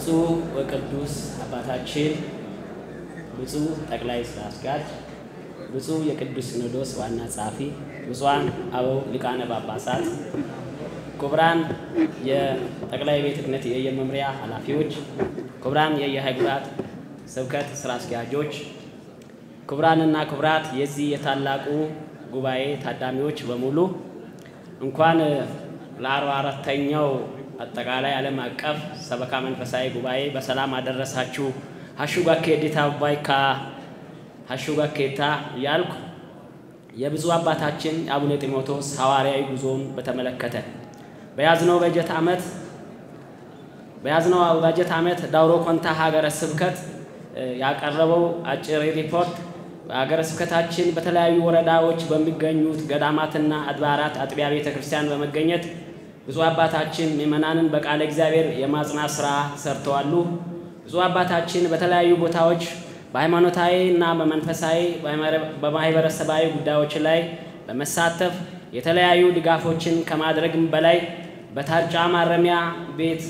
ብፁዕ ወቅዱስ አባታችን ብፁዕ ጠቅላይ ሥራ አስኪያጅ፣ ብፁዕ የቅዱስ ሲኖዶስ ዋና ጸሐፊ፣ ብፁዓን አበው ሊቃነ ጳጳሳት፣ ክቡራን የጠቅላይ ቤተ ክህነት የመምሪያ ኃላፊዎች፣ ክቡራን የየሀገራት ስብከት ሥራ አስኪያጆች፣ ክቡራንና ክቡራት የዚህ የታላቁ ጉባኤ ታዳሚዎች በሙሉ እንኳን ለ44ኛው አጠቃላይ ዓለም አቀፍ ሰበካ መንፈሳዊ ጉባኤ በሰላም አደረሳችሁ። ሀሹጋኬ ዲታ ባይካ ሀሹጋኬታ ያልኩ የብፁዕ አባታችን አቡነ ጢሞቴዎስ ሐዋርያዊ ጉዞን በተመለከተ በያዝነው በጀት ዓመት ዳውሮ ኮንታ ሀገረ ስብከት ያቀረበው አጭር ሪፖርት በሀገረ ስብከታችን በተለያዩ ወረዳዎች በሚገኙት ገዳማትና አድባራት አጥቢያ ቤተ ክርስቲያን በመገኘት ብፁዕ አባታችን ምእመናንን በቃለ እግዚአብሔር የማጽናት ሥራ ሰርተዋል። ብፁዕ አባታችን በተለያዩ ቦታዎች በሃይማኖታዊ እና በመንፈሳዊ በማህበረሰባዊ ጉዳዮች ላይ በመሳተፍ የተለያዩ ድጋፎችን ከማድረግም በላይ በታርጫ ማረሚያ ቤት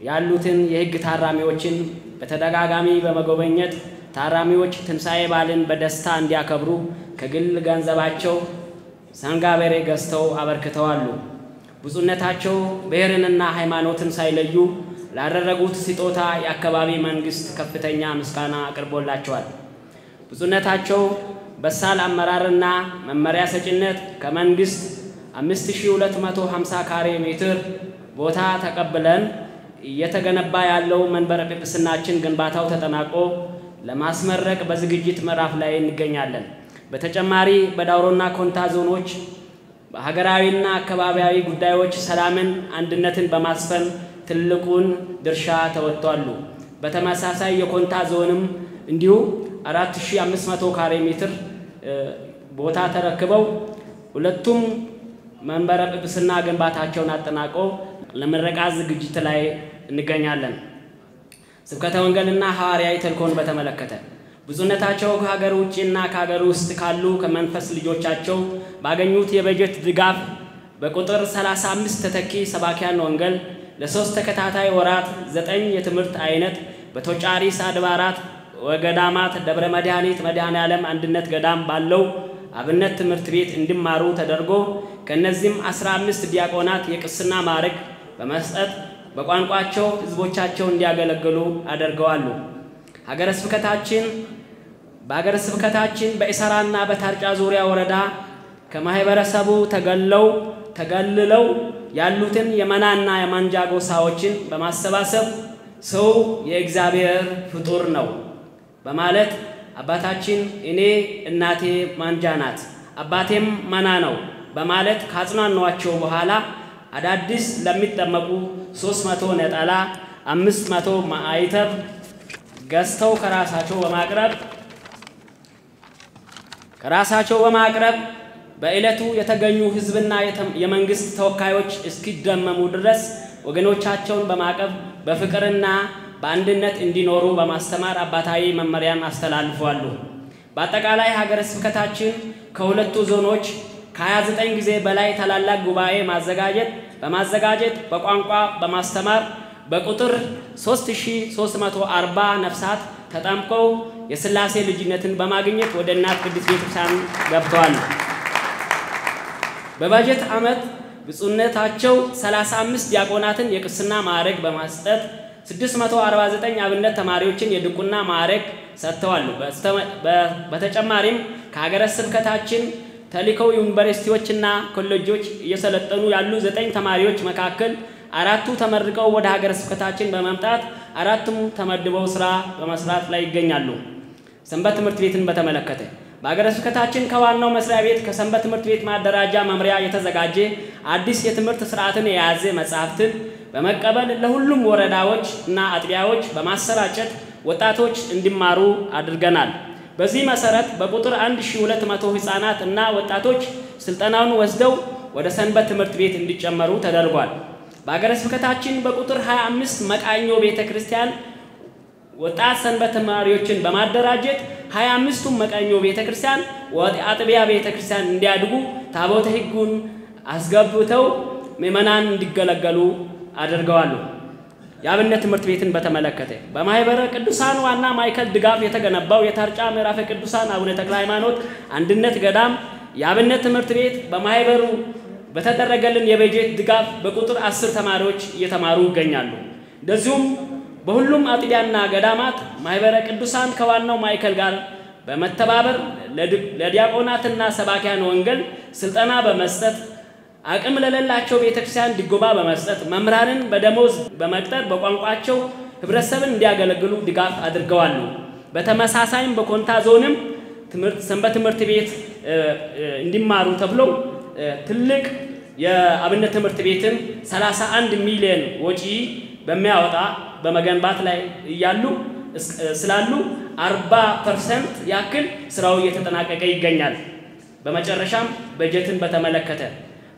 ያሉትን የሕግ ታራሚዎችን በተደጋጋሚ በመጎብኘት ታራሚዎች ትንሣኤ በዓልን በደስታ እንዲያከብሩ ከግል ገንዘባቸው ሰንጋ በሬ ገዝተው አበርክተዋል። ብፁዕነታቸው ብሔርንና ሃይማኖትን ሳይለዩ ላደረጉት ስጦታ የአካባቢ መንግስት ከፍተኛ ምስጋና አቅርቦላቸዋል። ብፁዕነታቸው በሳል አመራርና መመሪያ ሰጪነት ከመንግስት 5250 ካሬ ሜትር ቦታ ተቀብለን እየተገነባ ያለው መንበረ ጵጵስናችን ግንባታው ተጠናቆ ለማስመረቅ በዝግጅት ምዕራፍ ላይ እንገኛለን። በተጨማሪ በዳውሮና ኮንታ ዞኖች በሀገራዊና አካባቢያዊ ጉዳዮች ሰላምን፣ አንድነትን በማስፈን ትልቁን ድርሻ ተወጥቷል። በተመሳሳይ የኮንታ ዞንም እንዲሁ 4500 ካሬ ሜትር ቦታ ተረክበው ሁለቱም መንበረ ጵጵስና ግንባታቸውን አጠናቀው ለምረቃ ዝግጅት ላይ እንገኛለን። ስብከተ ወንጌልና ሐዋርያዊ ተልእኮን በተመለከተ ብፁዕነታቸው ከሀገር ውጭና ከሀገር ውስጥ ካሉ ከመንፈስ ልጆቻቸው ባገኙት የበጀት ድጋፍ በቁጥር 35 ተተኪ ሰባኪያን ወንጌል ለ3 ተከታታይ ወራት 9 የትምህርት አይነት በቶጫሪስ አድባራት ወገዳማት ደብረ መድኃኒት መድኃኔ ዓለም አንድነት ገዳም ባለው አብነት ትምህርት ቤት እንዲማሩ ተደርጎ ከነዚህም 15 ዲያቆናት የቅስና ማዕረግ በመስጠት በቋንቋቸው ህዝቦቻቸው እንዲያገለግሉ አድርገዋል። በሀገረ ስብከታችን በኢሰራና በታርጫ ዙሪያ ወረዳ ከማህበረሰቡ ተገልለው ያሉትን የመናና የማንጃ ጎሳዎችን በማሰባሰብ ሰው የእግዚአብሔር ፍጡር ነው በማለት አባታችን እኔ እናቴ ማንጃ ናት አባቴም መና ነው በማለት ካጽናኗቸው በኋላ አዳዲስ ለሚጠመቁ 300 ነጠላ 500 ማዕተብ ገዝተው ከራሳቸው በማቅረብ በእለቱ የተገኙ ህዝብና የመንግስት ተወካዮች እስኪደመሙ ድረስ ወገኖቻቸውን በማቀፍ በፍቅርና በአንድነት እንዲኖሩ በማስተማር አባታዊ መመሪያን አስተላልፈዋል። በአጠቃላይ ሀገረ ስብከታችን ከሁለቱ ዞኖች ከ29 ጊዜ በላይ ታላላቅ ጉባኤ በማዘጋጀት በቋንቋ በማስተማር በቁጥር 3340 ነፍሳት ተጠምቀው የሥላሴ ልጅነትን በማግኘት ወደ እናት ቅድስት ቤተክርስቲያን ገብተዋል። በበጀት ዓመት ብፁዕነታቸው 35 ዲያቆናትን የቅስና ማዕረግ በማስጠት 649 አብነት ተማሪዎችን የድቁና ማዕረግ ሰጥተዋል። በተጨማሪም ከሀገረ ስብከታችን ተልከው ዩኒቨርሲቲዎችና ኮሌጆች እየሰለጠኑ ያሉ 9 ተማሪዎች መካከል 4ቱ ተመርቀው ወደ ሀገረ ስብከታችን በመምጣት 4ቱም ተመድበው ሥራ በመስራት ላይ ይገኛሉ። ሰንበት ትምህርት ቤትን በተመለከተ በሀገረ ስብከታችን ከዋናው መስሪያ ቤት ከሰንበት ትምህርት ቤት ማደራጃ መምሪያ የተዘጋጀ አዲስ የትምህርት ስርዓትን የያዘ መጽሐፍትን በመቀበል ለሁሉም ወረዳዎች እና አጥቢያዎች በማሰራጨት ወጣቶች እንዲማሩ አድርገናል። በዚህ መሰረት በቁጥር 1200 ህፃናት እና ወጣቶች ስልጠናውን ወስደው ወደ ሰንበት ትምህርት ቤት እንዲጨመሩ ተደርጓል። በሀገረ ስብከታችን በቁጥር 25 መቃኞ ቤተክርስቲያን ወጣት ሰንበት ተማሪዎችን በማደራጀት 25ቱም መቃኞ ቤተክርስቲያን ወደ አጥቢያ ቤተክርስቲያን እንዲያድጉ ታቦተ ሕጉን አስገብተው ምእመናን እንዲገለገሉ አድርገዋል። የአብነት ትምህርት ቤትን በተመለከተ በማህበረ ቅዱሳን ዋና ማዕከል ድጋፍ የተገነባው የታርጫ ምዕራፈ ቅዱሳን አቡነ ተክለ ሃይማኖት አንድነት ገዳም የአብነት ትምህርት ቤት በማህበሩ በተደረገልን የበጀት ድጋፍ በቁጥር 10 ተማሪዎች እየተማሩ ይገኛሉ። እንደዚሁም በሁሉም አጥቢያና ገዳማት ማህበረ ቅዱሳን ከዋናው ማዕከል ጋር በመተባበር ለዲያቆናትና ሰባኪያን ወንጌል ስልጠና በመስጠት አቅም ለሌላቸው ቤተክርስቲያን ድጎማ በመስጠት መምህራንን በደሞዝ በመቅጠር በቋንቋቸው ህብረተሰብን እንዲያገለግሉ ድጋፍ አድርገዋል። በተመሳሳይም በኮንታ ዞንም ሰንበት ትምህርት ቤት እንዲማሩ ተብሎ ትልቅ የአብነት ትምህርት ቤትን 31 ሚሊዮን ወጪ በሚያወጣ በመገንባት ላይ ስላሉ 40% ያክል ስራው እየተጠናቀቀ ይገኛል። በመጨረሻም በጀትን በተመለከተ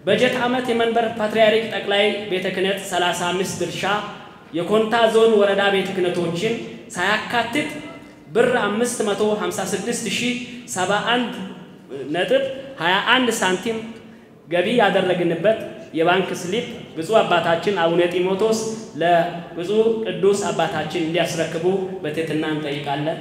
በጀት ዓመት የመንበር ፓትርያርክ ጠቅላይ ቤተ ክህነት 35 ድርሻ የኮንታ ዞን ወረዳ ቤተ ክህነቶችን ሳያካትት ብር 556,071.21 ሳንቲም ገቢ ያደረግንበት የባንክ ስሊፕ ብፁዕ አባታችን አቡነ ጢሞቴዎስ ለብፁዕ ቅዱስ አባታችን እንዲያስረክቡ በትህትና እንጠይቃለን።